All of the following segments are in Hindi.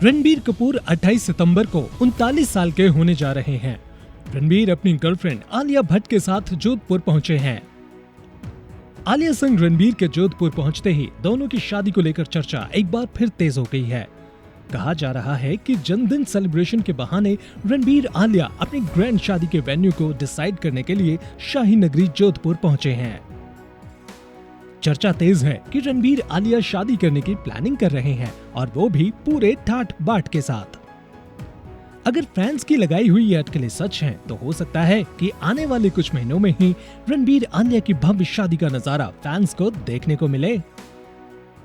रणबीर कपूर 28 सितंबर को 39 साल के होने जा रहे हैं। रणबीर अपनी गर्लफ्रेंड आलिया भट्ट के साथ जोधपुर पहुंचे हैं। आलिया संग रणबीर के जोधपुर पहुंचते ही दोनों की शादी को लेकर चर्चा एक बार फिर तेज हो गई है। कहा जा रहा है कि जन्मदिन सेलिब्रेशन के बहाने रणबीर आलिया अपनी ग्रैंड शादी के वेन्यू को डिसाइड करने के लिए शाही नगरी जोधपुर पहुंचे हैं। चर्चा तेज है कि रणबीर आलिया शादी करने की प्लानिंग कर रहे हैं और वो भी पूरे ठाट बाट के साथ। अगर फैंस की लगाई हुई ये अटकलें सच हैं, तो हो सकता है कि आने वाले कुछ महीनों में ही रणबीर आलिया की भव्य शादी का नजारा फैंस को देखने को मिले।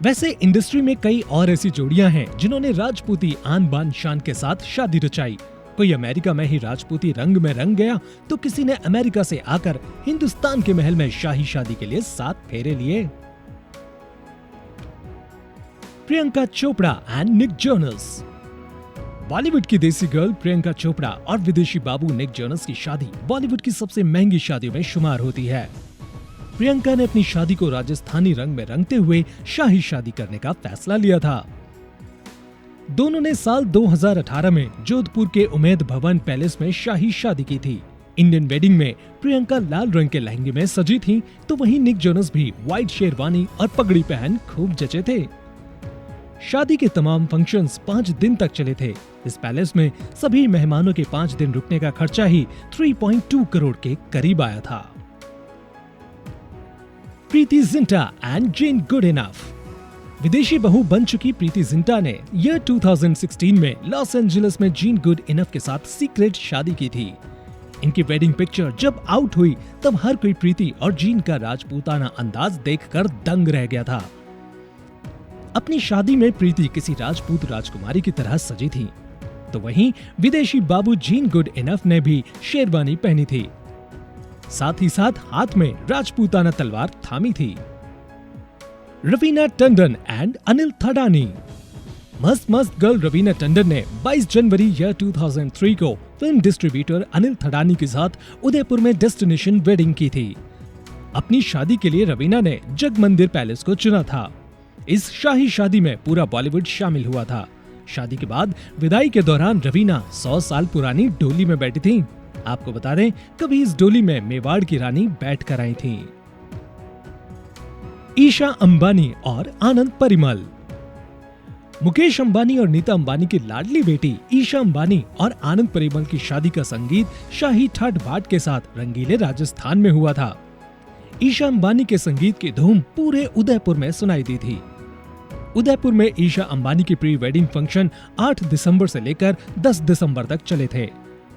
वैसे इंडस्ट्री में कई और ऐसी जोड़ियां हैं जिन्होंने राजपूती आन बान शान के साथ शादी रचाई। कोई अमेरिका में ही राजपूती रंग में रंग गया, तो किसी ने अमेरिका से आकर हिंदुस्तान के महल में शाही शादी के लिए 7 फेरे लिए। Priyanka Chopra and Nick Jonas. Bollywood की देसी गर्ल प्रियंका चोपड़ा और विदेशी बाबू निक जोनस की शादी बॉलीवुड की सबसे महंगी शादियों में शुमार होती है। प्रियंका ने अपनी शादी को राजस्थानी रंग में रंगते हुए शाही शादी करने का फैसला लिया था। दोनों ने साल 2018 में जोधपुर के उमेद भवन पैलेस में शाही शादी की थी। इंडियन वेडिंग में प्रियंका लाल रंग के लहंगे में सजी थी, तो वहीं निक जोनस भी व्हाइट शेरवानी और पगड़ी पहन खूब जचे थे। शादी के तमाम फंक्शंस 5 दिन तक चले थे। इस पैलेस में सभी मेहमानों के 5 दिन रुकने का खर्चा ही 3.2 करोड़ के करीब आया था। Preity Zinta and Gene Goodenough. विदेशी बहू बन चुकी प्रीति जिंटा ने ईयर 2016 में लॉस एंजलिस में जीन गुड इनफ के साथ सीक्रेट शादी की थी। इनकी वेडिंग पिक्चर जब आउट हुई तब हर कोई प्रीति और जीन का राजपूताना अंदाज देखकर दंग रह गया था। अपनी शादी में प्रीति किसी राजपूत राजकुमारी की तरह सजी थी, तो वहीं विदेशी बाबू जीन गुड इनफ ने भी शेरवानी पहनी थी। साथ ही साथ हाथ में राजपूताना तलवार थामी थी। रवीना टंडन एंड अनिल थडानी। मस्त मस्त गर्ल रवीना टंडन ने 22 जनवरी 2003 को फिल्म डिस्ट्रीब्यूटर अनिल थडानी के साथ उदयपुर में डेस्टिनेशन वेडिंग की थी। अपनी शादी के लिए रवीना ने जग मंदिर पैलेस को चुना था। इस शाही शादी में पूरा बॉलीवुड शामिल हुआ था। शादी के बाद विदाई के दौरान रवीना 100 साल पुरानी डोली में बैठी थी। आपको बता दें, कभी इस डोली में मेवाड़ की रानी बैठ कर आई थी। ईशा अंबानी और आनंद परिमल। मुकेश अंबानी और नीता अंबानी की लाडली बेटी ईशा अंबानी और आनंद परिमल की शादी का संगीत शाही ठाट बाट के साथ रंगीले राजस्थान में हुआ था। ईशा अंबानी के संगीत की धूम पूरे उदयपुर में सुनाई दी थी। उदयपुर में ईशा अंबानी की प्री वेडिंग फंक्शन 8 दिसंबर से लेकर 10 दिसंबर तक चले थे।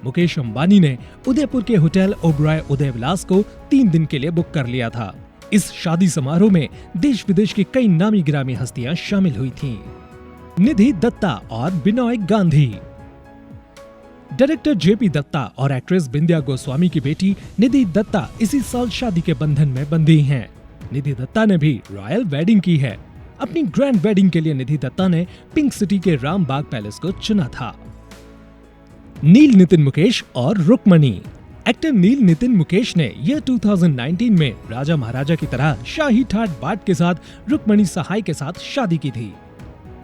मुकेश अंबानी ने उदयपुर के होटल ओबरॉय उदयविलास को 3 दिन के लिए बुक कर लिया था। इस शादी समारोह में देश विदेश की कई नामी गिरामी हस्तियां शामिल हुई थीं। निधि दत्ता और बिनोय गांधी। डायरेक्टर जेपी दत्ता और एक्ट्रेस बिंदिया गोस्वामी की बेटी निधि दत्ता इसी साल शादी के बंधन में बंधी हैं। निधि दत्ता ने भी रॉयल वेडिंग की है। अपनी ग्रैंड वेडिंग के लिए निधि दत्ता ने पिंक सिटी के रामबाग पैलेस को चुना था। नील नितिन मुकेश और रुक्मणी। एक्टर नील नितिन मुकेश ने ईयर 2019 में राजा महाराजा की तरह शाही ठाट बाट के साथ रुक्मणी सहाय के साथ शादी की थी।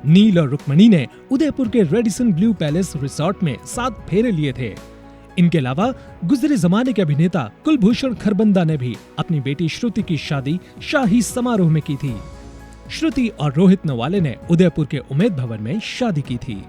नील और रुक्मणी ने उदयपुर के रेडिसन ब्लू पैलेस रिसोर्ट में 7 फेरे लिए थे। इनके अलावा गुजरे जमाने के अभिनेता कुलभूषण खरबंदा ने भी अपनी बेटी श्रुति की शादी शाही समारोह में की थी। श्रुति और रोहित नवाले ने उदयपुर के उमेद भवन में शादी की थी।